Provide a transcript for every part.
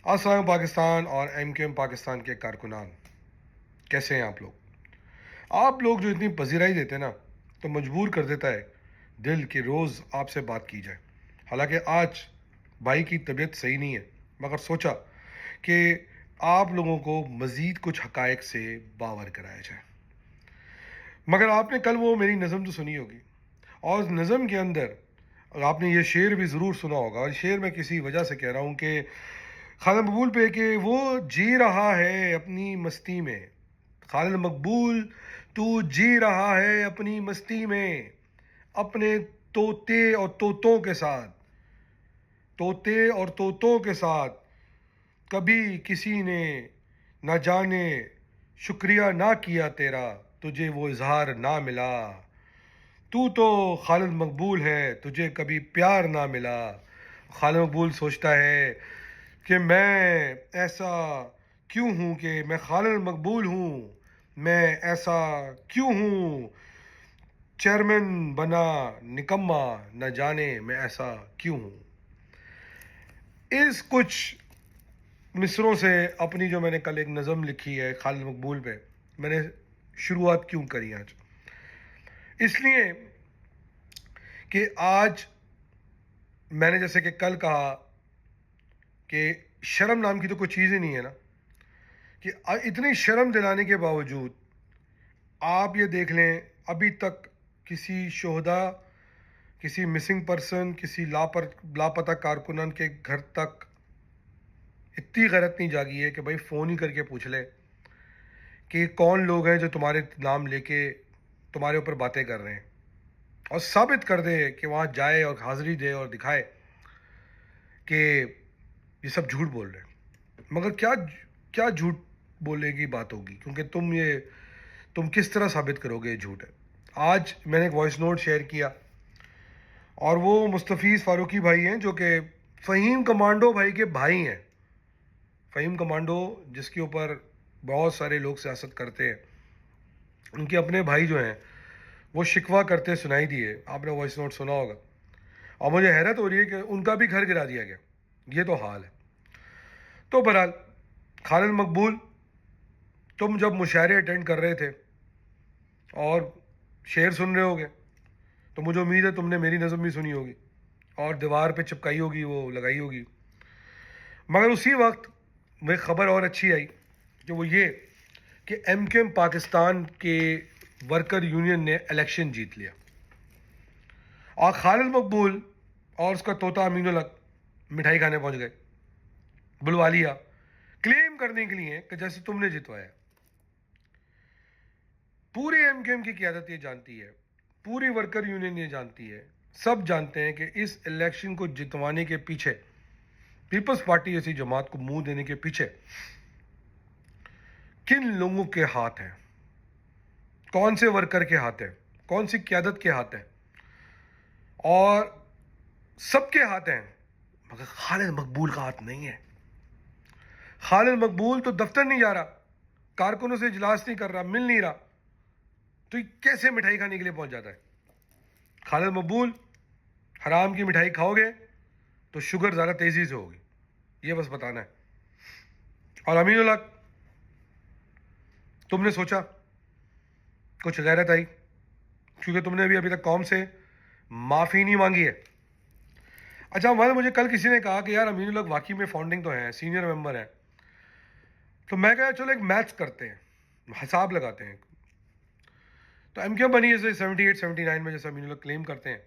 السلام پاکستان اور M Q M Pakistan کے کارکنان، کیسے ہیں آپ لوگ جو اتنی پذیرائی دیتے ہیں نا تو مجبور کر دیتا ہے دل کہ روز آپ سے بات کی جائے. حالانکہ آج بھائی کی طبیعت صحیح نہیں ہے، مگر سوچا کہ آپ لوگوں کو مزید کچھ حقائق سے باور کرایا جائے. مگر آپ نے کل وہ میری نظم تو سنی ہوگی، اور نظم کے اندر آپ نے یہ شعر بھی ضرور سنا ہوگا، اور شعر میں کسی وجہ سے کہہ رہا ہوں کہ خالد مقبول پہ کہ وہ جی رہا ہے اپنی مستی میں. خالد مقبول تو جی رہا ہے اپنی مستی میں، اپنے طوطے اور طوطوں کے ساتھ، طوطے اور طوطوں کے ساتھ. کبھی کسی نے نہ جانے شکریہ نہ کیا تیرا، تجھے وہ اظہار نہ ملا. تو خالد مقبول ہے، تجھے کبھی پیار نہ ملا. خالد مقبول سوچتا ہے کہ میں ایسا کیوں ہوں، کہ میں خالد مقبول ہوں، میں ایسا کیوں ہوں. چیئرمین بنا نکما، نہ جانے میں ایسا کیوں ہوں. اس کچھ مصروں سے اپنی جو میں نے کل ایک نظم لکھی ہے خالد مقبول پہ، میں نے شروعات کیوں کری آج؟ اس لیے کہ آج میں نے جیسے کہ کل کہا کہ شرم نام کی تو کوئی چیز ہی نہیں ہے نا، کہ اتنی شرم دلانے کے باوجود آپ یہ دیکھ لیں ابھی تک کسی شہدا، کسی مسنگ پرسن، کسی لاپتہ کارکنان کے گھر تک اتنی غیرت نہیں جاگی ہے کہ بھائی فون ہی کر کے پوچھ لے کہ کون لوگ ہیں جو تمہارے نام لے کے تمہارے اوپر باتیں کر رہے ہیں، اور ثابت کر دے کہ وہاں جائے اور حاضری دے اور دکھائے کہ یہ سب جھوٹ بول رہے ہیں. مگر کیا جھوٹ بولنے کی بات ہوگی، کیونکہ تم کس طرح ثابت کرو گے یہ جھوٹ ہے. آج میں نے ایک وائس نوٹ شیئر کیا، اور وہ مستفیض فاروقی بھائی ہیں جو کہ فہیم کمانڈو بھائی کے بھائی ہیں. فہیم کمانڈو جس کے اوپر بہت سارے لوگ سیاست کرتے ہیں، ان کے اپنے بھائی جو ہیں وہ شکوہ کرتے سنائی دیے. آپ نے وائس نوٹ سنا ہوگا، اور مجھے حیرت ہو رہی ہے کہ ان کا بھی گھر گرا دیا گیا. یہ تو حال ہے. تو بہرحال خالد مقبول، تم جب مشاعرے اٹینڈ کر رہے تھے اور شعر سن رہے ہوگے تو مجھے امید ہے تم نے میری نظم بھی سنی ہوگی اور دیوار پہ چپکائی ہوگی، وہ لگائی ہوگی. مگر اسی وقت وہ خبر اور اچھی آئی کہ وہ یہ کہ ایم کیو ایم پاکستان کے ورکر یونین نے الیکشن جیت لیا، اور خالد مقبول اور اس کا طوطا امین الحق مٹھائی کھانے پہنچ گئے، بلوا لیا کلیم کرنے کے لیے کہ جیسے تم نے جتوایا. پوری ایم کیو ایم کی قیادت یہ جانتی ہے، پوری ورکر یونین یہ جانتی ہے، سب جانتے ہیں کہ اس الیکشن کو جتوانے کے پیچھے، پیپلز پارٹی جیسی جماعت کو منہ دینے کے پیچھے کن لوگوں کے ہاتھ ہیں، کون سے ورکر کے ہاتھ ہیں، کون سی قیادت کے ہاتھ ہیں. اور سب کے ہاتھ ہیں، مگر خالد مقبول کا ہاتھ نہیں ہے. خالد مقبول تو دفتر نہیں جا رہا، کارکنوں سے اجلاس نہیں کر رہا، مل نہیں رہا، تو یہ کیسے مٹھائی کھانے کے لیے پہنچ جاتا ہے؟ خالد مقبول، حرام کی مٹھائی کھاؤ گے تو شوگر زیادہ تیزی سے ہوگی، یہ بس بتانا ہے. اور امین الحق، تم نے سوچا کچھ غیرت آئی، کیونکہ تم نے ابھی تک قوم سے معافی نہیں مانگی ہے. اچھا مجھے کل کسی نے کہا کہ یار امین الحق واقعی میں فاؤنڈنگ تو ہیں، سینئر ممبر ہیں، تو میں کہا چلو ایک میتھس کرتے ہیں، حساب لگاتے ہیں. تو ایم کیو بنی جیسے 78 79 میں، جیسا امین الحق کلیم کرتے ہیں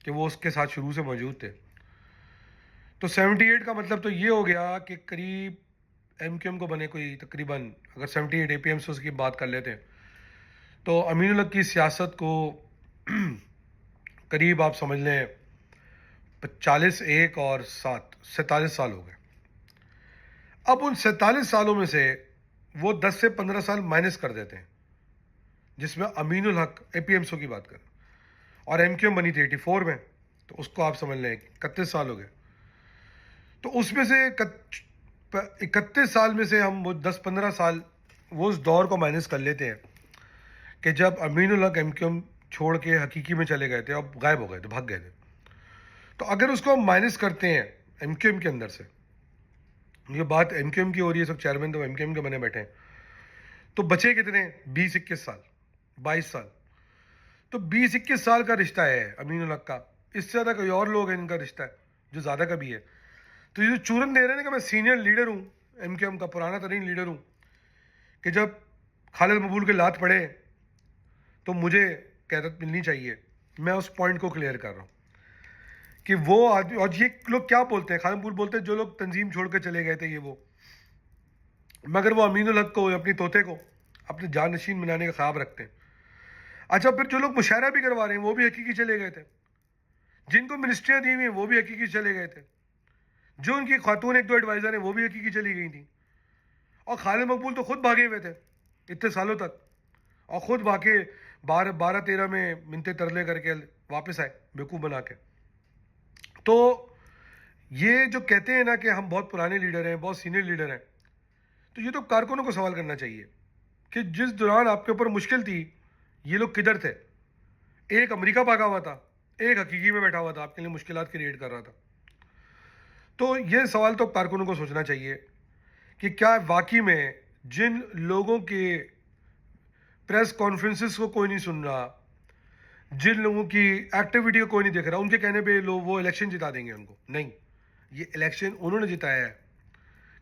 کہ وہ اس کے ساتھ شروع سے موجود تھے، تو 78 کا مطلب تو یہ ہو گیا کہ قریب ایم کیو ایم کو بنے کوئی تقریباً، اگر 78 اے پی ایم سے کی بات کر لیتے ہیں تو امین الحق کی سیاست کو قریب آپ سمجھ لیں 40 1 اور 7 47 سال ہو گئے. اب ان 47 سالوں میں سے وہ 10 سے 15 سال مائنس کر دیتے ہیں، جس میں امین الحق اے پی ایم سو کی بات کریں، اور ایم کیو ایم بنی تھی 84 میں، تو اس کو آپ سمجھ لیں 31 سال ہو گئے. تو اس میں سے 31 سال میں سے ہم وہ 10-15 سال وہ اس دور کو مائنس کر لیتے ہیں کہ جب امین الحق ایم کیو ایم چھوڑ کے حقیقی میں چلے گئے تھے، اب غائب ہو گئے تھے، بھاگ گئے تھے. تو اگر اس کو ہم مائنس کرتے ہیں ایم کیو ایم کے اندر سے، یہ بات ایم کیو ایم کی ہو رہی ہے، سب چیئرمین تو ایم کیو ایم کے بنے بیٹھے ہیں. تو بچے کتنے؟ 20-21 سال، 22 سال. تو 20-21 سال کا رشتہ ہے امین الحق کا. اس سے زیادہ کوئی اور لوگ ہیں ان کا رشتہ ہے جو زیادہ کا بھی ہے. تو یہ جو چورن دے رہے ہیں نا کہ میں سینئر لیڈر ہوں، ایم کیو ایم کا پرانا ترین لیڈر ہوں، کہ جب خالد مقبول کے لات پڑے تو مجھے قیادت ملنی چاہیے. میں اس پوائنٹ کو کلیئر کر رہا ہوں کہ وہ آدمی، اور یہ لوگ کیا بولتے ہیں، خالد مقبول بولتے ہیں جو لوگ تنظیم چھوڑ کے چلے گئے تھے یہ وہ، مگر وہ امین الحق کو، اپنی طوطے کو اپنے جانشین بنانے کا خواب رکھتے ہیں. اچھا پھر جو لوگ مشاعرہ بھی کروا رہے ہیں وہ بھی حقیقی چلے گئے تھے، جن کو منسٹریاں دی ہوئی ہیں وہ بھی حقیقی چلے گئے تھے، جو ان کی خاتون 1-2 ایڈوائزر ہیں وہ بھی حقیقی چلی گئی تھیں. اور خالد مقبول تو خود بھاگے ہوئے تھے اتنے سالوں تک، اور خود واقع 12-13 میں منتے ترلے کر کے واپس آئے بیوقوف بنا کے. تو یہ جو کہتے ہیں نا کہ ہم بہت پرانے لیڈر ہیں، بہت سینئر لیڈر ہیں، تو یہ تو کارکنوں کو سوال کرنا چاہیے کہ جس دوران آپ کے اوپر مشکل تھی یہ لوگ کدھر تھے؟ ایک امریکہ بھاگا ہوا تھا، ایک حقیقی میں بیٹھا ہوا تھا آپ کے لیے مشکلات کریٹ کر رہا تھا. تو یہ سوال تو کارکنوں کو سوچنا چاہیے کہ کیا واقعی میں جن لوگوں کے پریس کانفرنسز کو کوئی نہیں سن رہا، جن لوگوں کی ایکٹیویٹی کو کوئی نہیں دیکھ رہا، ان کے کہنے پہ لوگ وہ الیکشن جتا دیں گے ان کو؟ نہیں، یہ الیکشن انہوں نے جتایا ہے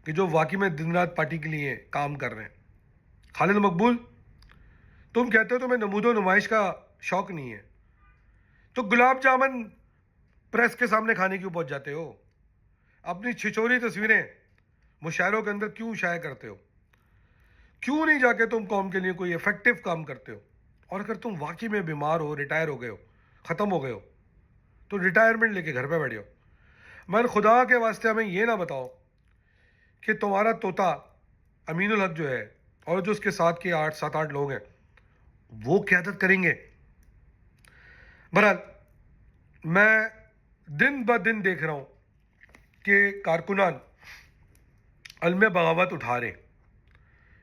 کہ جو واقعی میں دن رات پارٹی کے لیے کام کر رہے ہیں. خالد مقبول، تم کہتے ہو تمہیں نمود و نمائش کا شوق نہیں ہے، تو گلاب جامن پریس کے سامنے کھانے کیوں پہنچ جاتے ہو؟ اپنی چھچوری تصویریں مشاعروں کے اندر کیوں شائع کرتے ہو؟ کیوں نہیں جا کے تم قوم کے لیے کوئی افیکٹو کام کرتے ہو؟ اور اگر تم واقعی میں بیمار ہو، ریٹائر ہو گئے ہو، ختم ہو گئے ہو، تو ریٹائرمنٹ لے کے گھر پہ بیٹھے ہو. مگر خدا کے واسطے ہمیں یہ نہ بتاؤ کہ تمہارا طوطا امین الحق جو ہے اور جو اس کے ساتھ کے 7-8 لوگ ہیں وہ قیادت کریں گے. بہرحال میں دن بدن دیکھ رہا ہوں کہ کارکنان علم بغاوت اٹھا رہے ہیں.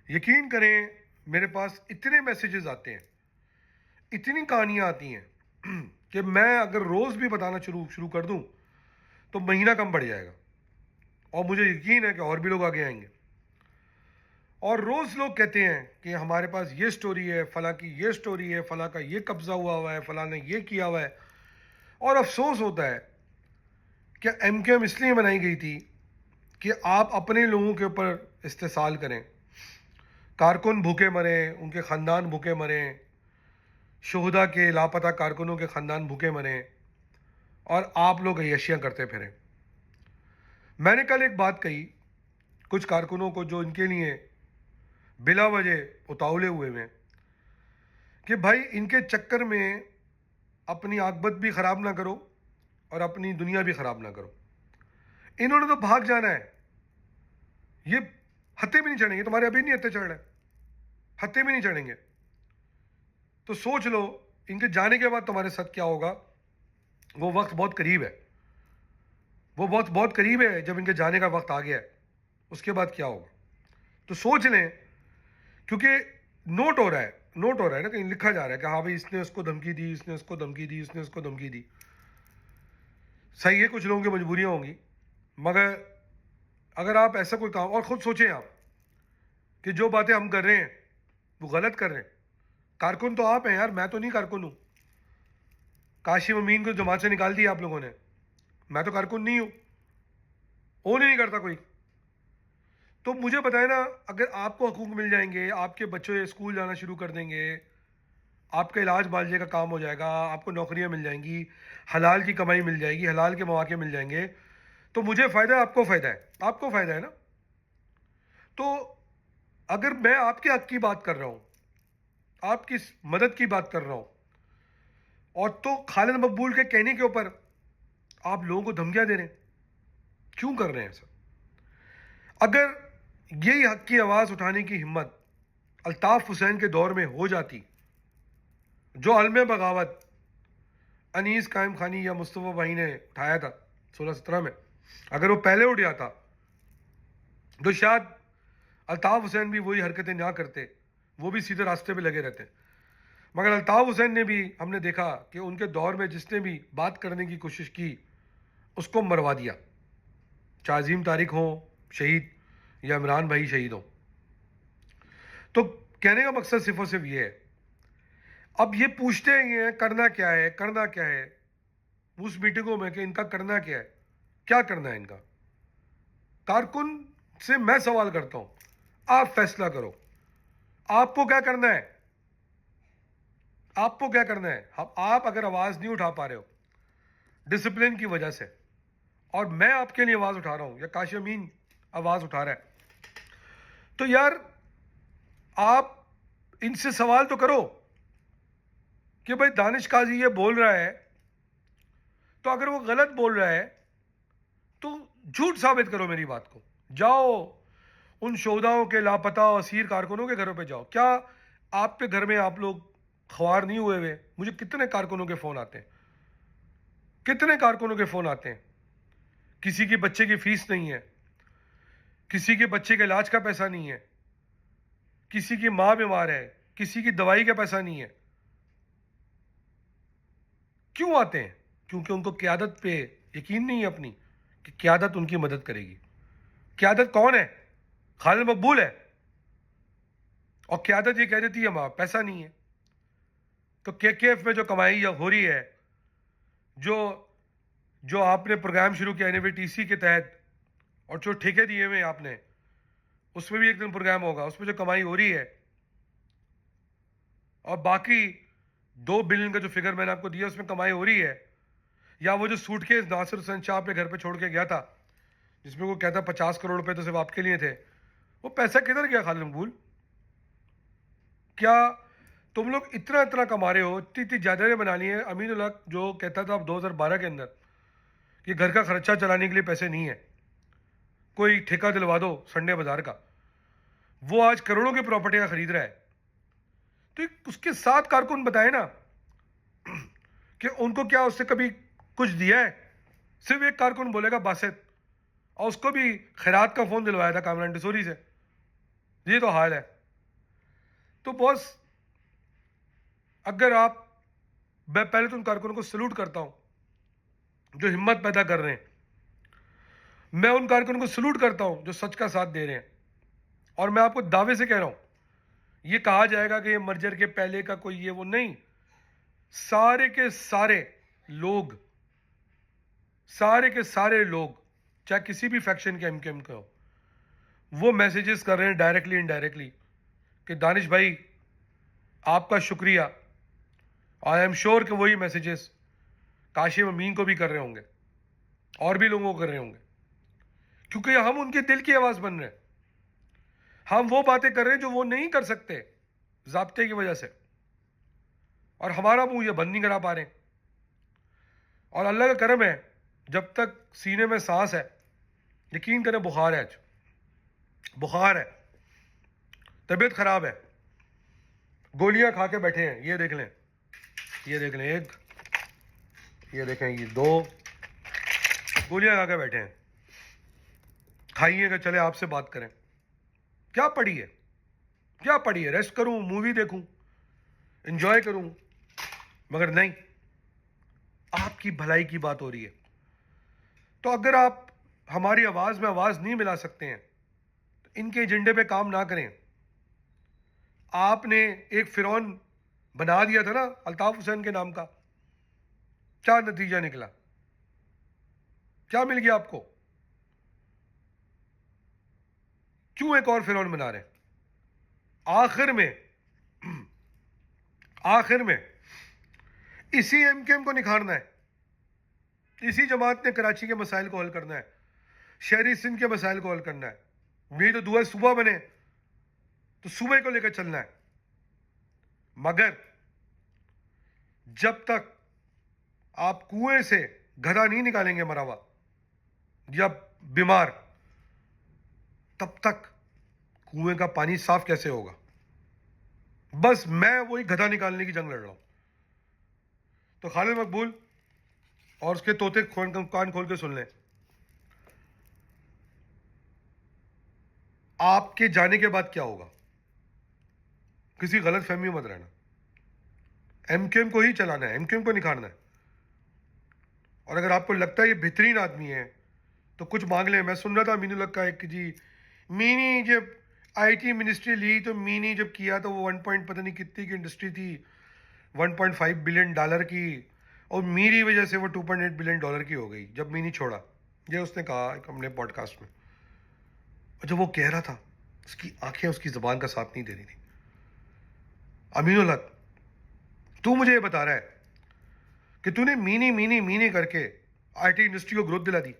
یقین کریں میرے پاس اتنے میسیجز آتے ہیں، اتنی کہانیاں آتی ہیں کہ میں اگر روز بھی بتانا شروع کر دوں تو مہینہ کم پڑ جائے گا. اور مجھے یقین ہے کہ اور بھی لوگ آگے آئیں گے. اور روز لوگ کہتے ہیں کہ ہمارے پاس یہ سٹوری ہے، فلاں کی یہ سٹوری ہے، فلاں کا یہ قبضہ ہوا ہے، فلاں نے یہ کیا ہوا ہے. اور افسوس ہوتا ہے کہ ایم کیو ایم اس لیے بنائی گئی تھی کہ آپ اپنے لوگوں کے اوپر استحصال کریں. کارکن بھوکے مریں، ان کے خاندان بھوکے مریں، شہدا کے لاپتہ کارکنوں کے خاندان بھوکے مریں، اور آپ لوگ عیاشیاں کرتے پھریں. میں نے کل ایک بات کہی کچھ کارکنوں کو جو ان کے لیے بلا وجہ اتاولے ہوئے ہیں کہ بھائی ان کے چکر میں اپنی عاقبت بھی خراب نہ کرو اور اپنی دنیا بھی خراب نہ کرو. انہوں نے تو بھاگ جانا ہے، یہ ہتے بھی نہیں چڑھیں گے. تمہارے ابھی نہیں ہتے چڑھ رہے، ہتے بھی نہیں چڑھیں گے. تو سوچ لو ان کے جانے کے بعد تمہارے ساتھ کیا ہوگا. وہ وقت بہت قریب ہے، وہ بہت قریب ہے. جب ان کے جانے کا وقت آ گیا ہے اس کے بعد کیا ہوگا تو سوچ لیں. کیونکہ نوٹ ہو رہا ہے نا، کہیں لکھا جا رہا ہے کہ ہاں بھائی اس نے اس کو دھمکی دی، اس نے اس کو دھمکی دی، اس نے اس کو دھمکی دی. صحیح ہے کچھ لوگوں کی مجبوریاں ہوں گی، مگر اگر آپ ایسا کوئی کام، اور خود سوچیں آپ کہ جو باتیں ہم کر رہے ہیں وہ غلط کر رہے ہیں. کارکن تو آپ ہیں یار، میں تو نہیں کارکن ہوں. کاشم امین کو جماعت سے نکال دیا آپ لوگوں نے، میں تو کارکن نہیں ہوں، اون ہی نہیں کرتا کوئی. تو مجھے بتائیں نا، اگر آپ کو حقوق مل جائیں گے، آپ کے بچے اسکول جانا شروع کر دیں گے، آپ کا علاج معالجے کا کام ہو جائے گا، آپ کو نوکریاں مل جائیں گی، حلال کی کمائی مل جائے گی، حلال کے مواقع مل جائیں گے، تو مجھے فائدہ ہے، آپ کو فائدہ ہے، آپ کو فائدہ ہے نا. تو اگر میں آپ کے حق کی بات کر رہا ہوں، آپ کی مدد کی بات کر رہا ہوں، اور تو خالد مقبول کے کہنے کے اوپر آپ لوگوں کو دھمکیاں دے رہے ہیں، کیوں کر رہے ہیں ایسا؟ اگر یہی حق کی آواز اٹھانے کی ہمت الطاف حسین کے دور میں ہو جاتی، جو علم بغاوت انیس قائم خانی یا مصطفیٰ بھائی نے اٹھایا تھا 16-17 میں، اگر وہ پہلے اٹھ جاتا تو شاید الطاف حسین بھی وہی حرکتیں نہ کرتے، وہ بھی سیدھے راستے پہ لگے رہتے. مگر الطاف حسین نے بھی، ہم نے دیکھا کہ ان کے دور میں جس نے بھی بات کرنے کی کوشش کی اس کو مروا دیا، چاہے عظیم طارق ہوں، شہید یا عمران بھائی شہید ہوں. تو کہنے کا مقصد صرف اور صرف یہ ہے. اب یہ پوچھتے ہیں کرنا کیا ہے, کرنا کیا ہے اس میٹنگوں میں, کہ ان کا کرنا کیا ہے, کیا کرنا ہے ان کا. کارکن سے میں سوال کرتا ہوں, آپ فیصلہ کرو, آپ کو کیا کرنا ہے, آپ کو کیا کرنا ہے. آپ اگر آواز نہیں اٹھا پا رہے ہو ڈسپلن کی وجہ سے, اور میں آپ کے لیے آواز اٹھا رہا ہوں, یا کاشف امین آواز اٹھا رہا ہے, تو یار آپ ان سے سوال تو کرو کہ بھائی دانش قاضی یہ بول رہا ہے, تو اگر وہ غلط بول رہا ہے تو جھوٹ ثابت کرو میری بات کو. جاؤ ان شہداؤں کے لاپتہ اسیر کارکنوں کے گھروں پہ جاؤ. کیا آپ کے گھر میں آپ لوگ خوار نہیں ہوئے ہوئے؟ مجھے کتنے کارکنوں کے فون آتے ہیں, کتنے کارکنوں کے فون آتے ہیں. کسی کے بچے کی فیس نہیں ہے, کسی کے بچے کے علاج کا پیسہ نہیں ہے, کسی کی ماں بیمار ہے, کسی کی دوائی کا پیسہ نہیں ہے. کیوں آتے ہیں؟ کیونکہ ان کو قیادت پہ یقین نہیں ہے اپنی, کہ قیادت ان کی مدد کرے گی. قیادت کون ہے؟ خالد مقبول ہے. اور قیادت یہ کہہ دیتی ہے ہمارا پیسہ نہیں ہے. تو کے ایف میں جو کمائی ہو رہی ہے, جو آپ نے پروگرام شروع کیا NVTC کے تحت, اور جو ٹھیکے دیے ہوئے آپ نے, اس میں بھی ایک دن پروگرام ہوگا, اس میں جو کمائی ہو رہی ہے, اور باقی 2 بلین کا جو فگر میں نے آپ کو دیا اس میں کمائی ہو رہی ہے. یا وہ جو سوٹ کیس ناصر حسین شاہ اپنے گھر پہ چھوڑ کے گیا تھا, جس میں وہ کہتا 50 کروڑ روپے تو صرف آپ کے لیے تھے, وہ پیسہ کدھر گیا خالد مقبول؟ کیا تم لوگ اتنا کما رہے ہو, اتنی جائیدادیں بنا لی ہیں. امین الحق جو کہتا تھا اب 2012 کے اندر کہ گھر کا خرچہ چلانے کے لیے پیسے نہیں ہے, کوئی ٹھیکہ دلوا دو سنڈے بازار کا, وہ آج کروڑوں کی پراپرٹیاں خرید رہا ہے. تو اس کے 7 کارکن بتائے نا کہ ان کو کیا اس سے کبھی کچھ دیا ہے. صرف ایک کارکن بولے گا باسط, اور اس کو بھی خیرات کا فون دلوایا تھا کامران ڈسوری سے. یہ تو حال ہے. تو بوس, اگر آپ, میں پہلے تو ان کارکنوں کو سلوٹ کرتا ہوں جو ہمت پیدا کر رہے ہیں, میں ان کارکنوں کو سلوٹ کرتا ہوں جو سچ کا ساتھ دے رہے ہیں. اور میں آپ کو دعوے سے کہہ رہا ہوں, یہ کہا جائے گا کہ یہ مرجر کے پہلے کا کوئی یہ وہ نہیں, سارے کے سارے لوگ, سارے کے سارے لوگ, چاہے کسی بھی فیکشن کے MKM کے ہو, وہ میسیجز کر رہے ہیں ڈائریکٹلی انڈائریکٹلی کہ دانش بھائی آپ کا شکریہ. آئی ایم شیور کہ وہی میسیجز کاشف امین کو بھی کر رہے ہوں گے, اور بھی لوگوں کو کر رہے ہوں گے, کیونکہ ہم ان کے دل کی آواز بن رہے ہیں. ہم وہ باتیں کر رہے ہیں جو وہ نہیں کر سکتے ضابطے کی وجہ سے, اور ہمارا منہ یہ بند نہیں کرا پا رہے. اور اللہ کا کرم ہے, جب تک سینے میں سانس ہے, یقین کریں بخار ہے, آج بخار ہے, طبیعت خراب ہے, گولیاں کھا کے بیٹھے ہیں. یہ دیکھ لیں, یہ دیکھ لیں, ایک, یہ دیکھیں, یہ 2 گولیاں کھا کے بیٹھے ہیں. کھائیے کہ چلے آپ سے بات کریں. کیا پڑی ہے, کیا پڑی ہے؟ ریسٹ کروں, مووی دیکھوں, انجوائے کروں, مگر نہیں, آپ کی بھلائی کی بات ہو رہی ہے. تو اگر آپ ہماری آواز میں آواز نہیں ملا سکتے ہیں تو ان کے ایجنڈے پہ کام نہ کریں. آپ نے ایک فرعون بنا دیا تھا نا الطاف حسین کے نام کا, کیا نتیجہ نکلا؟ کیا مل گیا آپ کو؟ کیوں ایک اور فرعون بنا رہے ہیں؟ آخر میں اسی MKM کو نکھارنا ہے, اسی جماعت نے کراچی کے مسائل کو حل کرنا ہے, شہری سندھ کے مسائل کو حل کرنا ہے. میری تو دعا ہے صوبہ بنے تو صوبے کو لے کر چلنا ہے. مگر جب تک آپ کنویں سے گدھا نہیں نکالیں گے مرا ہوا یا بیمار, تب تک کنویں کا پانی صاف کیسے ہوگا؟ بس میں وہی گدھا نکالنے کی جنگ لڑ رہا ہوں. تو خالد مقبول اور اس کے طوطے کان کھول کے سن لیں, آپ کے جانے کے بعد کیا ہوگا؟ کسی غلط فہمی مت رہنا. MKM کو ہی چلانا ہے, MKM کو نکھارنا ہے. اور اگر آپ کو لگتا ہے یہ بہترین آدمی ہے تو کچھ مانگ لیں. میں سن رہا تھا امین الحق کا ایک جی مینی جب آئی ٹی منسٹری لی تو مینی جب کیا تو وہ 1 پوائنٹ پتہ نہیں کتنی کی انڈسٹری تھی, $1.5 بلین کی, اور میری وجہ سے وہ $2.8 بلین کی ہو گئی جب مینی چھوڑا. یہ اس نے کہا اپنے پوڈ کاسٹ میں. اور جب وہ کہہ رہا تھا اس کی آنکھیں اس کی زبان کا ساتھ نہیں دے رہی تھی. امین الحق, تو مجھے یہ بتا رہا ہے کہ تو نے مینی کر کے آئی ٹی انڈسٹری کو گروتھ دلا دی.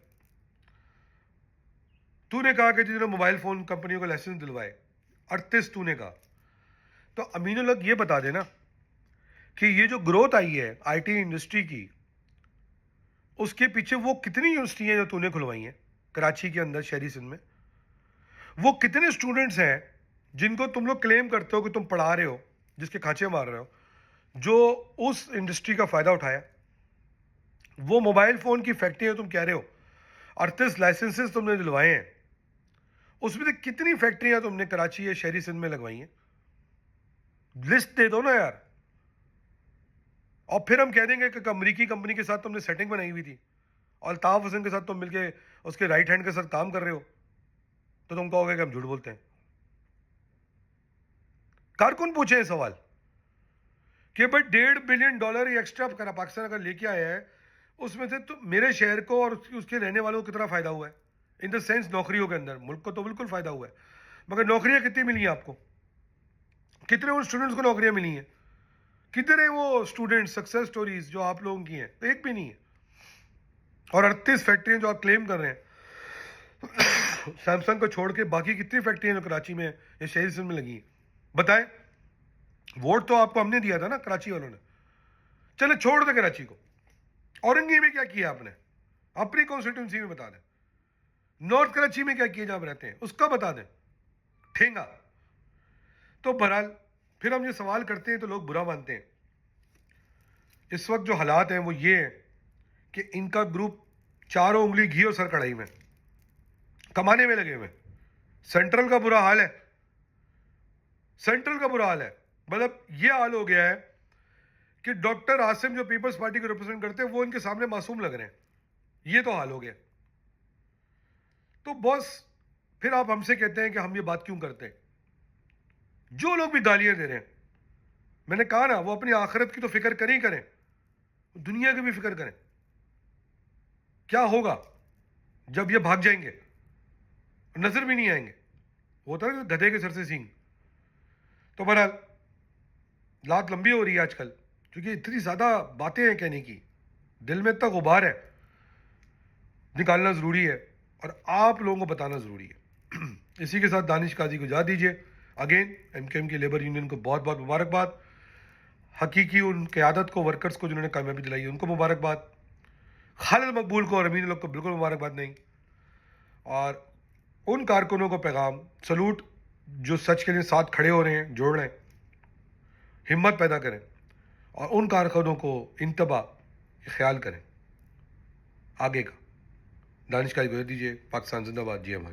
تو نے کہا کہ جنہوں نے موبائل فون کمپنیوں کو لائسنس دلوائے 38 تو نے کہا. تو امین الحق یہ بتا دینا کہ یہ جو گروتھ آئی ہے آئی ٹی انڈسٹری کی, اس کے پیچھے وہ کتنی یونیورسٹی ہیں جو تو نے کھلوائی ہیں کراچی کے اندر شہری سندھ میں, وہ کتنے اسٹوڈنٹس ہیں جن کو تم لوگ کلیم کرتے ہو کہ تم پڑھا رہے ہو, جس کے کھانچے مار رہے ہو, جو اس انڈسٹری کا فائدہ اٹھایا. وہ موبائل فون کی فیکٹری تم کہہ رہے ہو 38 لائسنسز تم نے دلوائے ہیں, اس میں سے کتنی فیکٹریاں تم نے کراچی یا شہری سندھ میں لگوائی ہیں؟ لسٹ دے دو نا یار. اور پھر ہم کہہ دیں گے کہ امریکی کمپنی کے ساتھ تم نے سیٹنگ بنائی ہوئی تھی اور الطاف حسن کے ساتھ تم مل کے اس کے رائٹ ہینڈ کے ساتھ کام کر رہے ہو, تو تم کہو گے کہ ہم جھوٹ بولتے ہیں. کارکن پوچھے یہ سوال کہ بھائی $1.5 بلین ایکسٹرا پاکستان اگر لے کے آیا ہے, اس میں سے تو میرے شہر کو اور اس کے رہنے والوں کو کتنا فائدہ ہوا ہے؟ ان دا سینس نوکریوں کے اندر ملک کو تو بالکل فائدہ ہوا ہے, مگر نوکریاں کتنی ملی ہیں آپ کو؟ کتنے ان اسٹوڈنٹس کو نوکریاں ملی ہیں؟ کتنے وہ اسٹوڈنٹ سکسیس سٹوریز جو آپ لوگوں کی ہیں؟ ایک بھی نہیں ہے. اور 38 فیکٹریاں جو آپ کلیم کر رہے ہیں سیمسنگ کو چھوڑ کے, باقی کتنی فیکٹریاں جو کراچی میں یا شہری سندھ میں لگی ہیں بتائیں؟ ووٹ تو آپ کو ہم نے دیا تھا نا کراچی والوں نے. چلے چھوڑ دیں کراچی کو, اورنگی میں کیا کیا آپ نے اپنی کانسٹیٹوئنسی میں بتا دیں. نارتھ کراچی میں کیا کیا جہاں آپ رہتے ہیں اس کا بتا دیں. ٹھینگا. تو بہرحال پھر ہم یہ سوال کرتے ہیں تو لوگ برا مانتے ہیں. اس وقت جو حالات ہیں وہ یہ ہیں کہ ان کا گروپ چاروں انگلی گھی اور سر کڑھائی میں کمانے میں لگے ہوئے. سینٹرل کا برا حال ہے, سینٹرل کا برا حال ہے. مطلب یہ حال ہو گیا ہے کہ ڈاکٹر عاصم جو پیپلز پارٹی کو ریپرزینٹ کرتے ہیں وہ ان کے سامنے معصوم لگ رہے ہیں. یہ تو حال ہو گیا. تو بس پھر آپ ہم سے کہتے ہیں کہ ہم یہ بات کیوں کرتے ہیں؟ جو لوگ بھی گالیاں دے رہے ہیں, میں نے کہا نا وہ اپنی آخرت کی تو فکر کریں کریں, دنیا کی بھی فکر کریں. کیا ہوگا جب یہ بھاگ جائیں گے, نظر بھی نہیں آئیں گے؟ ہوتا ہے گدھے کے سر سے سینگ. تو بہرحال لات لمبی ہو رہی ہے آج کل, کیونکہ اتنی زیادہ باتیں ہیں کہنے کی, دل میں اتنا غبار ہے, نکالنا ضروری ہے اور آپ لوگوں کو بتانا ضروری ہے. اسی کے ساتھ دانش قاضی کو جا دیجیے. اگین ایم کیو ایم کی لیبر یونین کو بہت بہت مبارکباد. حقیقی ان قیادت کو, ورکرز کو جنہوں نے کامیابی دلائی ان کو مبارکباد. خالد مقبول کو اور امین الحق کو بالکل مبارکباد نہیں. اور ان کارکنوں کو پیغام سلوٹ جو سچ کے لیے ساتھ کھڑے ہو رہے ہیں, جوڑ رہے ہیں, ہمت پیدا کریں اور ان کارکنوں کو انتباہ خیال کریں آگے کا. دانش قاضی کو دیجیے. پاکستان زندہ باد. جی ہم